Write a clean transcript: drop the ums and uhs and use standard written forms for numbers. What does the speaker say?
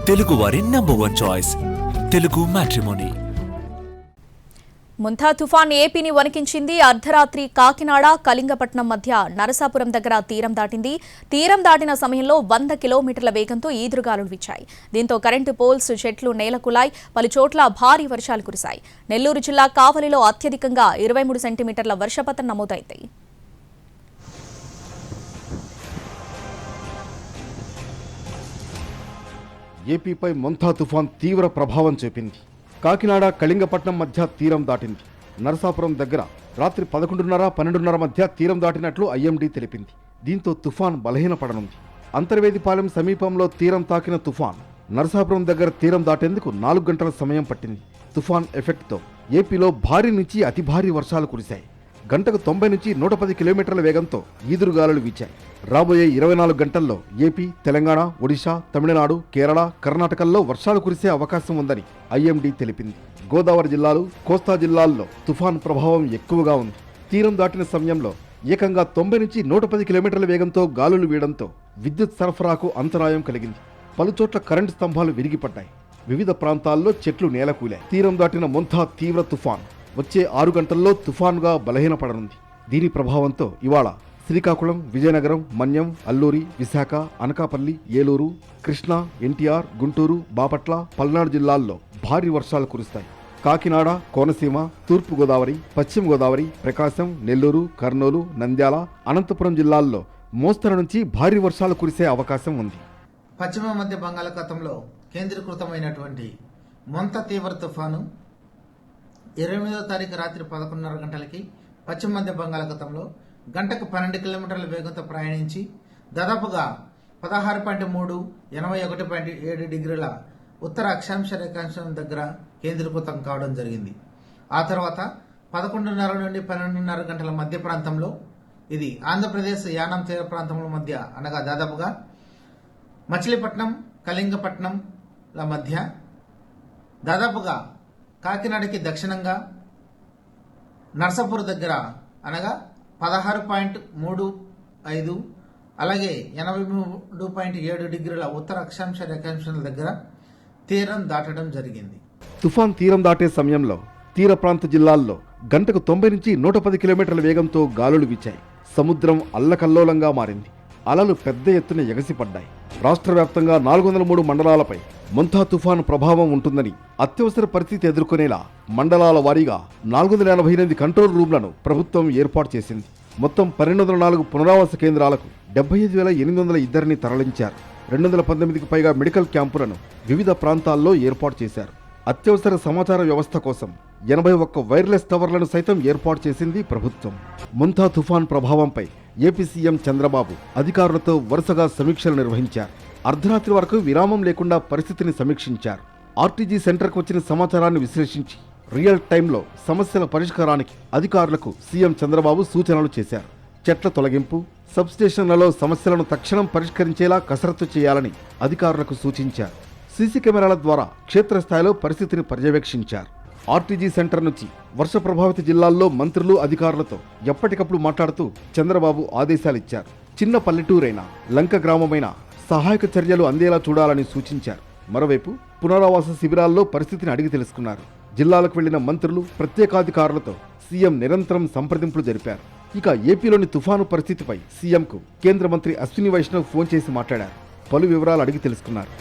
తెలుగువారి number 1 choice Telugu matrimony. Montha తుఫాన్ ఏపీని వణికించింది. అర్ధరాత్రి కాకినాడ కళింగపట్నం మధ్య నరసాపురం దగ్గర తీరం దాటింది. తీరం దాటిన సమయంలో 100 కిలోమీటర్ల వేగంతో ఈదురుగాలులు వీచాయి. దీంతో కరెంటు పోల్స్, చెట్లు నేలకూలాయి. పలు చోట్ల భారీ వర్షాలు కురిశాయి. నెల్లూరు జిల్లా కావలిలో అత్యధికంగా 23 సెంటీమీటర్ల వర్షపాతం నమోదైంది. ఏపీపై ముంతా తుఫాన్ తీవ్ర ప్రభావం చూపింది. కాకినాడ కళింగపట్నం మధ్య తీరం దాటింది. నరసాపురం దగ్గర రాత్రి 11:30-12:30 మధ్య తీరం దాటినట్లు ఐఎండీ తెలిపింది. దీంతో తుఫాన్ బలహీనపడనుంది. అంతర్వేదిపాలెం సమీపంలో తీరం తాకిన తుఫాన్ నరసాపురం దగ్గర తీరం దాటేందుకు 4 గంటల సమయం పట్టింది. తుఫాన్ ఎఫెక్ట్తో ఏపీలో భారీ నుంచి అతి భారీ వర్షాలు కురిశాయి. గంటకు 90 నుంచి 110 కిలోమీటర్ల వేగంతో ఈదురుగాలులు వీచాయి. రాబోయే 24 గంటల్లో ఏపీ, తెలంగాణ, ఒడిశా, తమిళనాడు, కేరళ, కర్ణాటకల్లో వర్షాలు కురిసే అవకాశం ఉందని ఐఎండీ తెలిపింది. గోదావరి జిల్లాలు, కోస్తా జిల్లాల్లో తుఫాన్ ప్రభావం ఎక్కువగా ఉంది. తీరం దాటిన సమయంలో ఏకంగా 90 నుంచి 110 కిలోమీటర్ల వేగంతో గాలులు వీయడంతో విద్యుత్ సరఫరాకు అంతరాయం కలిగింది. పలుచోట్ల కరెంటు స్తంభాలు విరిగిపడ్డాయి. వివిధ ప్రాంతాల్లో చెట్లు నేలకూలాయి. తీరం దాటిన ముంతా తీవ్ర తుఫాన్ వచ్చే 6 గంటల్లో తుఫాన్గా బలహీనపడనుంది. దీని ప్రభావంతో ఇవాళ శ్రీకాకుళం, విజయనగరం, మన్యం, అల్లూరి, విశాఖ, అనకాపల్లి, ఏలూరు, కృష్ణా, ఎన్టీఆర్, గుంటూరు, బాపట్ల, పల్నాడు జిల్లాల్లో భారీ వర్షాలు కురుస్తాయి. కాకినాడ, కోనసీమ, తూర్పు గోదావరి, పశ్చిమ గోదావరి, ప్రకాశం, నెల్లూరు, కర్నూలు, నంద్యాల, అనంతపురం జిల్లాల్లో మోస్తరు నుంచి భారీ వర్షాలు కురిసే అవకాశం ఉంది. పశ్చిమ మధ్య బంగాళాఖాతంలో కేంద్రీకృతమైనటువంటి ముంతా తీవ్ర తుఫాను 28వ తారీఖు రాత్రి 11:30 గంటలకి పశ్చిమ మధ్య బంగాళాఖాతంలో గంటకు 12 కిలోమీటర్ల వేగంతో ప్రయాణించి దాదాపుగా 16.3, 81.7 డిగ్రీల ఉత్తర అక్షాంశ రేఖాంశం దగ్గర కేంద్రీకృతం కావడం జరిగింది. ఆ తర్వాత 11:30 నుండి 12:30 గంటల మధ్య ప్రాంతంలో ఇది ఆంధ్రప్రదేశ్ యానాం తీర ప్రాంతముల మధ్య అనగా దాదాపుగా మచిలీపట్నం, కళింగపట్నంల మధ్య, దాదాపుగా కాకినాడకి దక్షిణంగా నర్సాపూర్ దగ్గర అనగా 16.35, అలాగే 83.7 డిగ్రీల ఉత్తర అక్షాంశ రేఖాంశాల దగ్గర తీరం దాటడం జరిగింది. తుఫాన్ తీరం దాటే సమయంలో తీర ప్రాంత జిల్లాల్లో గంటకు 90 నుంచి 110 కిలోమీటర్ల వేగంతో గాలులు వీచాయి. సముద్రం అల్లకల్లోలంగా మారింది. అలలు పెద్ద ఎత్తున ఎగసిపడ్డాయి. రాష్ట్ర వ్యాప్తంగా 403 మండలాలపై ముంతా తుఫాను ప్రభావం ఉంటుందని, అత్యవసర పరిస్థితి ఎదుర్కొనేలా మండలాల వారీగా 488 కంట్రోల్ రూమ్లను ప్రభుత్వం ఏర్పాటు చేసింది. మొత్తం 1204 పునరావాస కేంద్రాలకు 75,802ని తరలించారు. 219కి పైగా మెడికల్ క్యాంపులను వివిధ ప్రాంతాల్లో ఏర్పాటు చేశారు. అత్యవసర సమాచార వ్యవస్థ కోసం 81 వైర్లెస్ టవర్లను సైతం ఏర్పాటు చేసింది ప్రభుత్వం. ముంతా తుఫాన్ ప్రభావంపై ఏపీ సీఎం చంద్రబాబు అధికారులతో వరుసగా సమీక్షలు నిర్వహించారు. అర్ధరాత్రి వరకు విరామం లేకుండా పరిస్థితిని సమీక్షించారు. ఆర్టీజీ సెంటర్కు వచ్చిన సమాచారాన్ని విశ్లేషించి రియల్ టైంలో సమస్యల పరిష్కారానికి అధికారులకు సీఎం చంద్రబాబు సూచనలు చేశారు. చెట్ల తొలగింపు, సబ్స్టేషన్లలో సమస్యలను తక్షణం పరిష్కరించేలా కసరత్తు చేయాలని అధికారులకు సూచించారు. సీసీ కెమెరాల ద్వారా క్షేత్రస్థాయిలో పరిస్థితిని పర్యవేక్షించారు. ఆర్టీజీ సెంటర్ నుంచి వర్ష ప్రభావిత జిల్లాల్లో మంత్రులు, అధికారులతో ఎప్పటికప్పుడు మాట్లాడుతూ చంద్రబాబు ఆదేశాలిచ్చారు. చిన్న పల్లెటూరైన, లంక గ్రామమైన సహాయక చర్యలు అందేలా చూడాలని సూచించారు. మరోవైపు పునరావాస శిబిరాల్లో పరిస్థితిని అడిగి తెలుసుకున్నారు. జిల్లాలకు వెళ్లిన మంత్రులు, ప్రత్యేకాధికారులతో సీఎం నిరంతరం సంప్రదింపులు జరిపారు. ఇక ఏపీలోని తుఫాను పరిస్థితిపై సీఎంకు కేంద్ర మంత్రి అశ్విని వైష్ణవ్ ఫోన్ చేసి మాట్లాడారు. పలు వివరాలు అడిగి తెలుసుకున్నారు.